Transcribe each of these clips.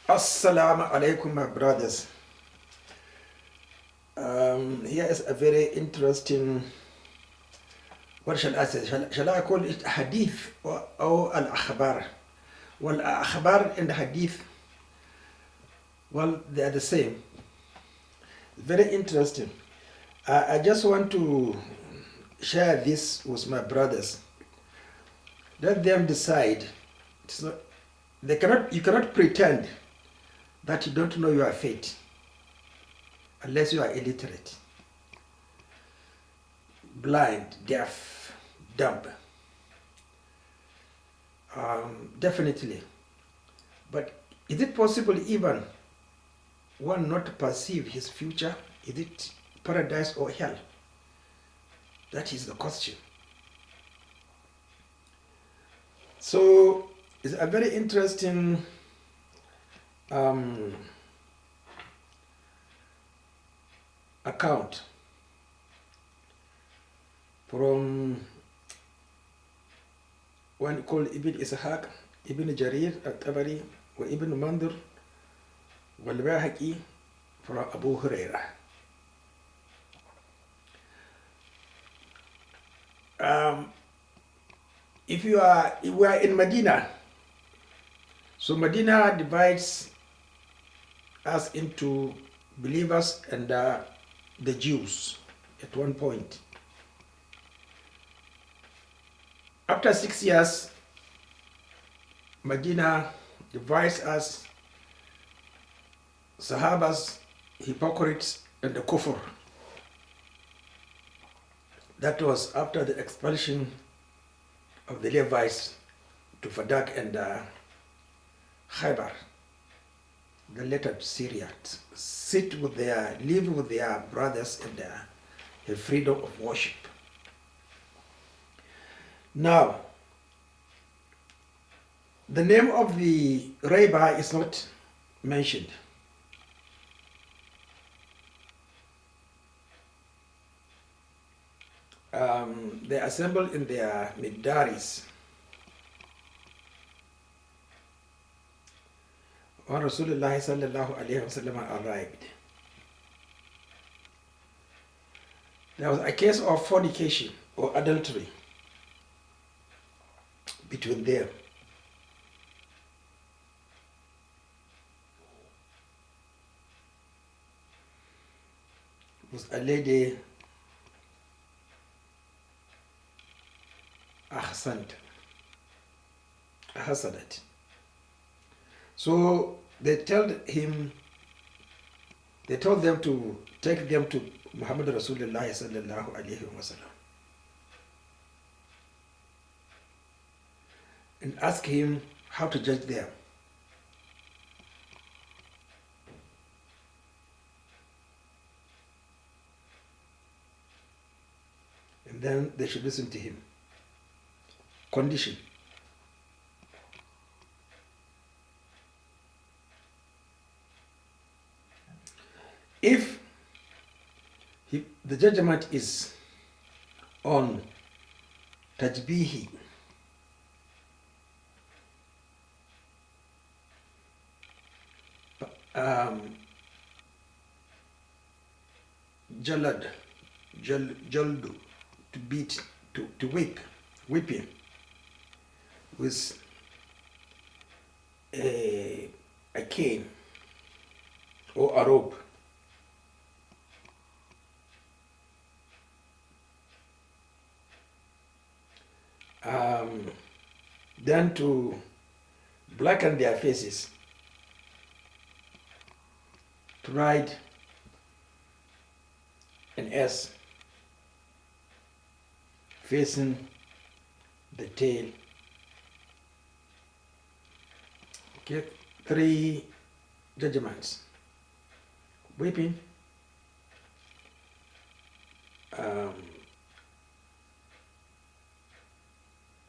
Assalamu alaikum, my brothers. Here is a very interesting, what shall I say? Shall I call it hadith or al-akhbar? Well, akhbar and hadith, well, they are the same. Very interesting. I just want to share this with my brothers. Let them decide. It's not, you cannot pretend that you don't know your fate unless you are illiterate, blind, deaf, dumb. Definitely. But is it possible even one not to perceive his future? Is it paradise or hell? That is the question. So it's a very interesting account from one called Ibn Ishaq, Ibn Jarir al-Tabari, or Ibn Mandur, wal-Bayhaqi, from Abu Hurairah. If we are in Medina, so Medina divides us into believers and the Jews at one point. After 6 years, Medina divides us, Sahabas, hypocrites, and the Kufr. That was after the expulsion of the Levites to Fadak and Khaybar. They later to Syria, live with their brothers and have freedom of worship. Now, the name of the rabbi is not mentioned. They assemble in their middaris when Rasulullah sallallahu alayhi wasallam arrived. There was a case of fornication or adultery between them. It was a lady, Ahsanat. So they told them to take them to Muhammad Rasulullah sallallahu alayhi wasallam and ask him how to judge them. And then they should listen to him. Condition. If the judgment is on tajbihi, jaldu, to beat, to whipping with a cane or a rope. Then to blacken their faces, to ride an S facing the tail. Okay, 3 judgments: whipping,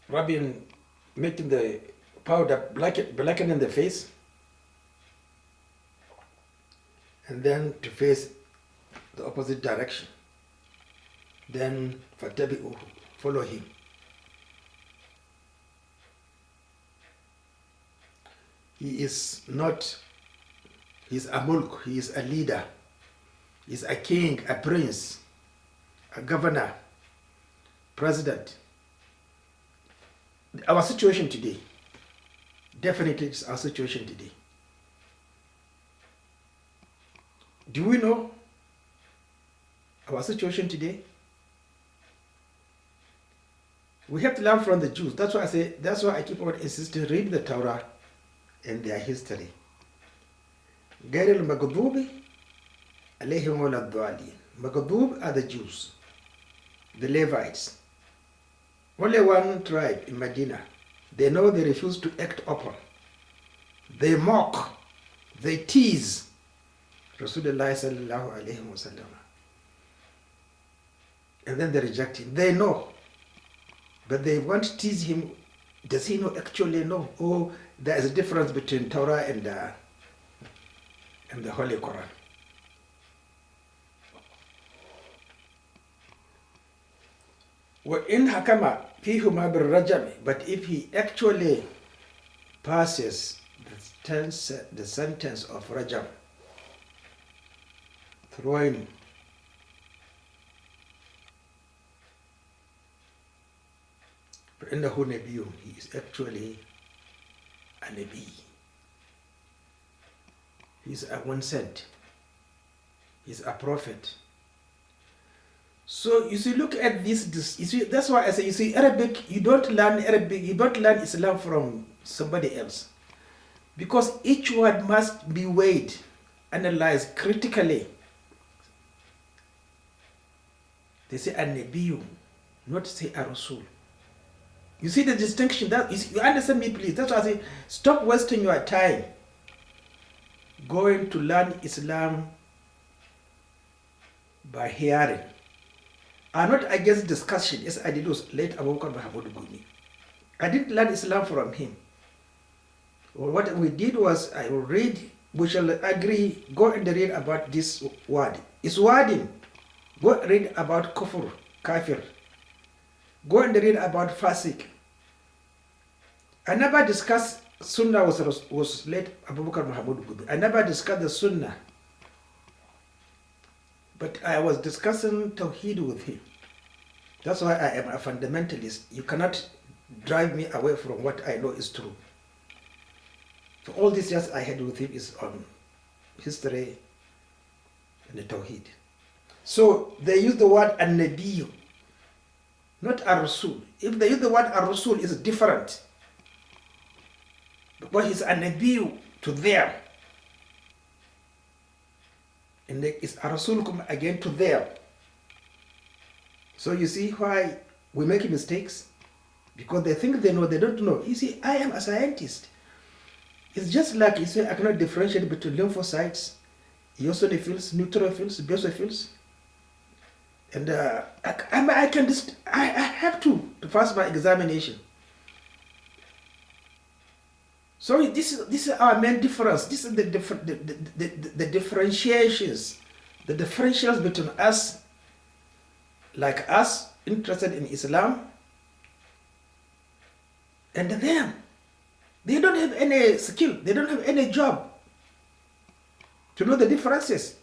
rubbing, making the powder blacken in the face, and then to face the opposite direction. Then fatabi'uhu, follow him. He is not He's a mulk, he is a leader, he's a king, a prince, a governor, president. Our situation today, definitely it's our situation today. Do we know our situation today? We have to learn from the Jews. That's why I keep on insisting, read the Torah and their history. غير المغضوب عليهم ولا الضالين. Maghdub are the Jews, the Levites. Only one tribe in Medina. They know they refuse to act upon. They mock, they tease Rasulullah sallallahu alayhi wa sallam. And then they reject him. They know. But they want to tease him. Does he know actually know? Oh, there is a difference between Torah and the Holy Quran. وَإِنْ حَكَمَ فِيهُمَا بِالرَّجَمِ. But if he actually passes the sentence of Rajam, throwing فإنه نبي, he is actually a Nabi. He's a one sent. He's a prophet. So you see, look at this. You see, that's why I say, you see, Arabic, you don't learn Islam from somebody else. Because each word must be weighed, analyzed critically. They say a Nabiyu, not say a Rasul. You see the distinction? You understand me, please? That's why I say, stop wasting your time going to learn Islam by hearing. I'm not against discussion, as I did with late Abu Bakr Mahamud Gumi. I didn't learn Islam from him. Well, what we did was, I will read, we shall agree, go and read about this word. It's wording. Go read about kufr, kafir. Go and read about fasik. I never discussed Sunnah was late Abu Bakr Mahamud Gumi. I never discussed the Sunnah. But I was discussing Tawheed with him. That's why I am a fundamentalist. You cannot drive me away from what I know is true. So all these years I had with him is on history and the Tawheed. So they use the word an-Nabiyu, not a-Rasul. If they use the word a-Rasul, it's different. Because he's an-Nabiyu to them. And it's a Rasul come again to them. So you see why we make mistakes? Because they think they know, they don't know. You see, I am a scientist. It's just like you say, I cannot differentiate between lymphocytes, eosinophils, neutrophils, basophils. And I have to pass my examination. So this is our main difference. This is the differentiations, the differentials between us, like us, interested in Islam, and them. They don't have any skill. They don't have any job to know the differences.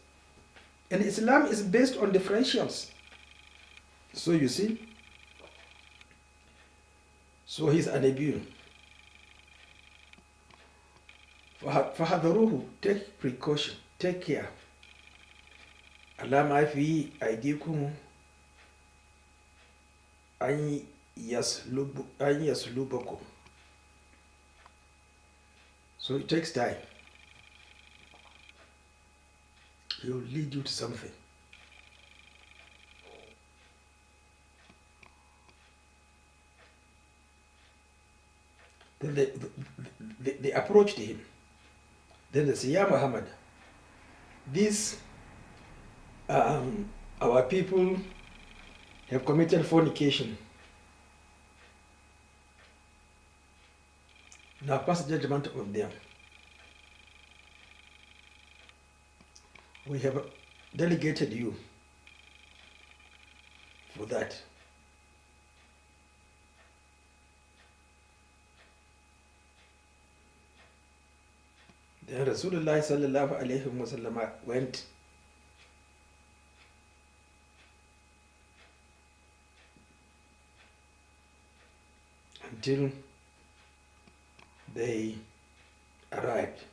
And Islam is based on differentials. So you see. So he's a Nabi. فَحَذَرُوهُ, take precaution, take care. عَلَى مَا فِي أَيْدِيكُمْ أَنْ يَسْلُبَكُمْ. So it takes time. He will lead you to something. Then they approached him. Then they say, Ya Muhammad, these our people have committed fornication. Now pass judgment on them. We have delegated you for that. Then Rasulullah sallallahu alayhi wa sallam went until they arrived.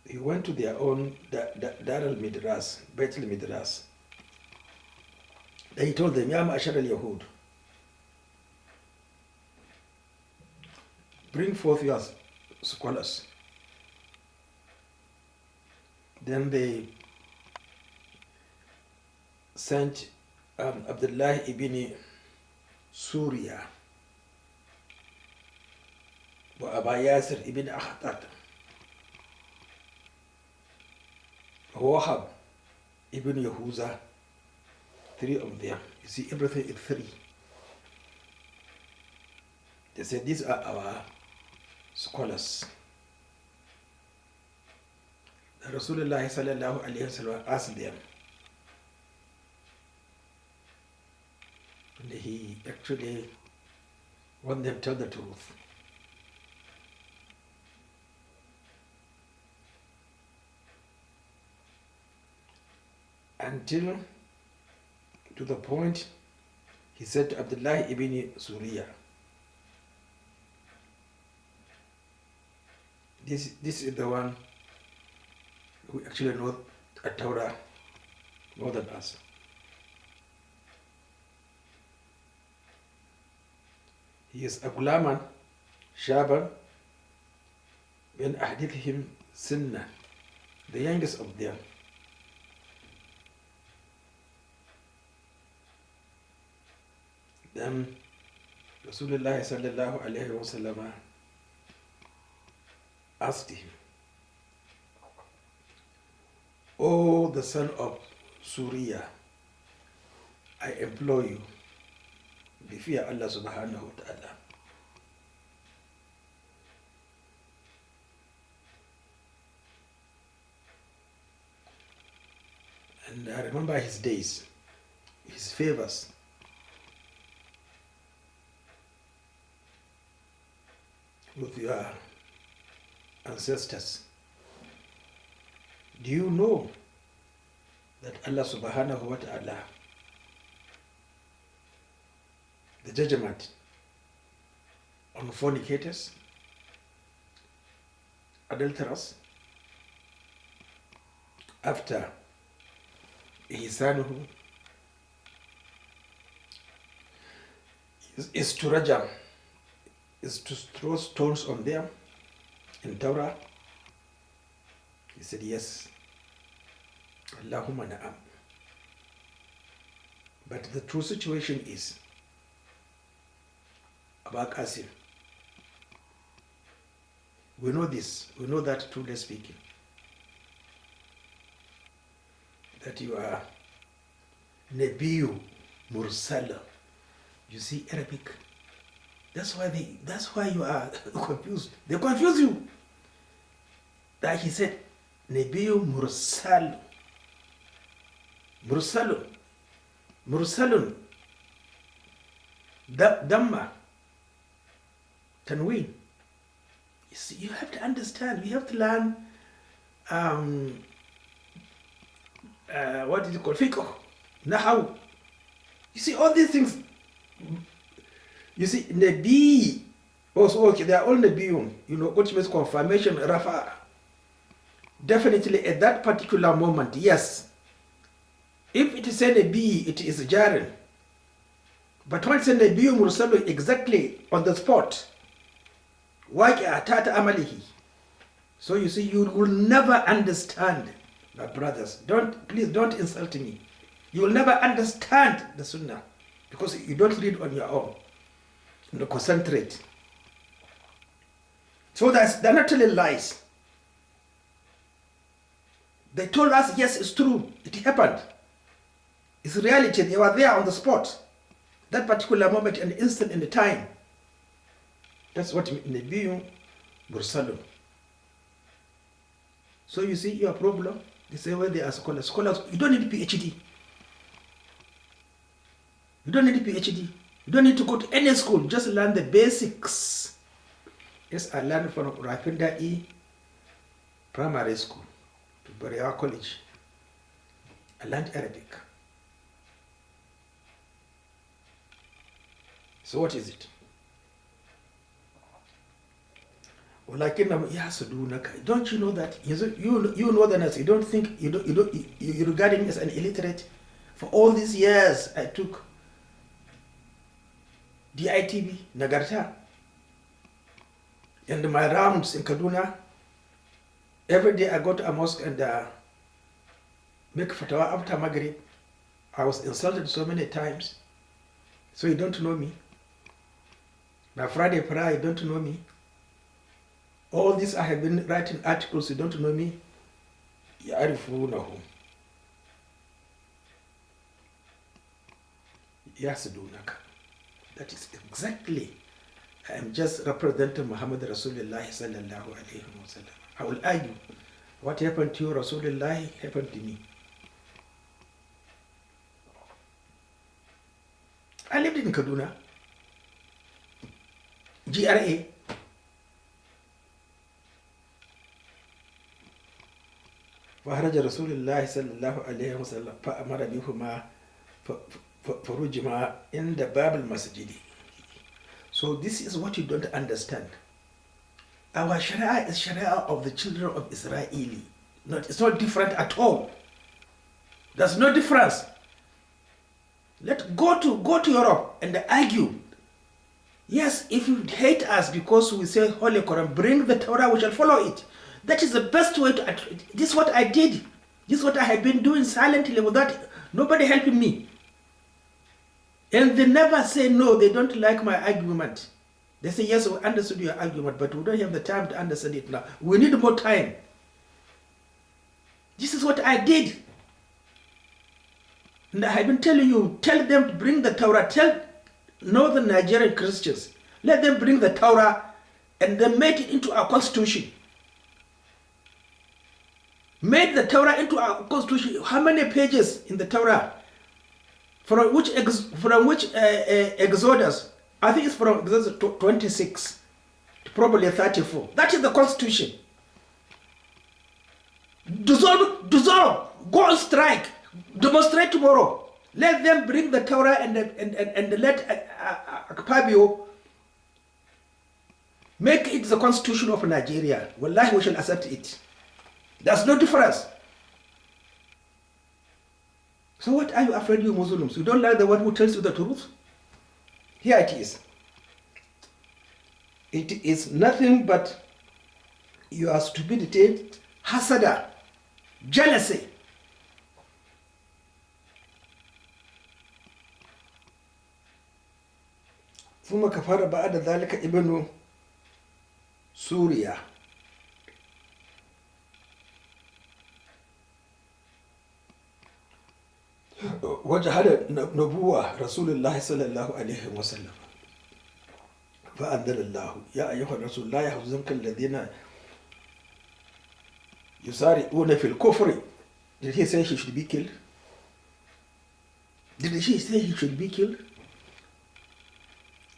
He went to their own Dar al-Midras, Beit al-Midras. Then he told them, Ya Ma'ashar al-Yahud, bring forth your scholars. Then they sent Abdullah ibn Surya wa Aba Yasir ibn Akhtat, Wahab ibn Yahuza, 3 of them. You see, everything is 3. They said, these are our scholars. Rasulullah sallallahu alayhi wa sallam asked them, and he actually wanted them to tell the truth. Until to the point he said to Abdullah ibn Surya, this is the one who actually knows a Torah more than us. He is a Gulaman, Shaban, bin Ahdithihim Sunnah, the youngest of them. Then Rasulullah sallallahu alayhi wa sallam asked him, O the son of Surya, I implore you, be fear Allah subhanahu wa ta'ala. And I remember his days, his favors. With your ancestors. Do you know that Allah subhanahu wa ta'ala, the judgment on fornicators, adulterers, after ihsanuhu is to rajam, is to throw stones on them in Torah? He said, yes. Allahumma na'am. But the true situation is, Abba Qasim, we know this, we know that truly speaking, that you are Nabiyu Mursala. You see Arabic. That's why you are confused. They confuse you. That he said, Nabiyu Mursal. Mursalun. Mursalun. Dhamma. Tanween. You see, you have to understand. We have to learn what is it called? Fiqh. Nahaw. You see, all these things. You see, Nabi, also, okay, they are all Nabiyun, you know, which means confirmation, Rafa. Definitely at that particular moment, yes. If it is a Nabi, it is Jaren. But when it's a Nabi Mursalu, exactly on the spot, amalihi. So you see, you will never understand, my brothers. Please don't insult me. You will never understand the Sunnah because you don't read on your own. You concentrate. So they're not telling lies. They told us, yes, it's true. It happened. It's reality. They were there on the spot. That particular moment and instant in the time. That's what Nabiyu Mursalun. So you see your problem. They say, well, they are scholars. Scholars, you don't need PhD. You don't need PhD. You don't need to go to any school, just learn the basics. Yes, I learned from Rapinda E primary school to Berea College. I learned Arabic. So what is it? Don't you know that? You know that. You don't think you regard me as an illiterate. For all these years, I took DITB, Nagarta, and my rounds in Kaduna. Every day I go to a mosque and make fatwa after Maghrib. I was insulted so many times. So you don't know me. My Friday prayer, you don't know me. All this I have been writing articles, you don't know me. يعرفونه. يحسدونك. That is exactly. I am just representing Muhammad Rasulullah sallallahu alayhi wa sallam. I will argue. What happened to you, Rasulullah, happened to me. I lived in Kaduna. GRA. فخرج رسول الله صلى الله عليه وسلم فأمر بهما فرجما عند باب المسجد. So this is what you don't understand. Our Shari'a is Shari'a of the children of Israel. It's not different at all. There's no difference. Let's go to Europe and argue. Yes, if you hate us because we say Holy Quran, bring the Torah, we shall follow it. That is the best way to. This is what I did. This is what I have been doing silently without nobody helping me. And they never say no, they don't like my argument. They say, yes, we understood your argument, but we don't have the time to understand it now. We need more time. This is what I did. And I have been telling you, tell them to bring the Torah. Tell northern Nigerian Christians, let them bring the Torah and then make it into our constitution. Made the Torah into our constitution. How many pages in the Torah? From which Exodus? I think it's from Exodus 26, probably 34. That is the constitution. Dissolve, go on strike, demonstrate tomorrow. Let them bring the Torah and let Akpabio make it the constitution of Nigeria. Wallahi, we shall accept it. There's no difference. So what are you afraid, you Muslims? You don't like the one who tells you the truth? Here it is. It is nothing but your stupidity, hasada, jealousy. ثم كفر بعد ذلك ابن سوريا وجحد نبوة رسول الله صلى الله عليه وسلم فأنزل الله يا أيها الرسول لا يحزنك الذين يسارعون في الكفر. Did he say he should be killed? Did he say he should be killed?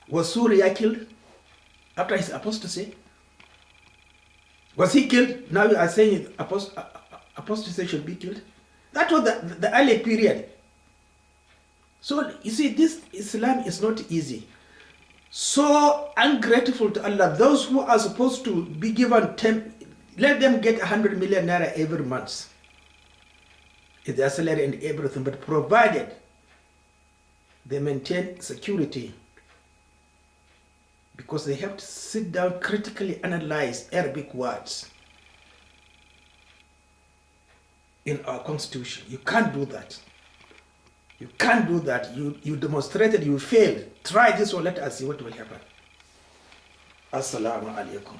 Was Surya killed after his apostasy? Was he killed? Now you are saying apostasy should be killed? That was the early period. So you see, this Islam is not easy. So ungrateful to Allah. Those who are supposed to be given 10, let them get 100 million naira every month. It's their salary and everything, but provided they maintain security, because they have to sit down, critically analyze Arabic words in our constitution. You can't do that. You can't do that. You demonstrated, you failed. Try this one, let us see what will happen. Assalamu alaikum.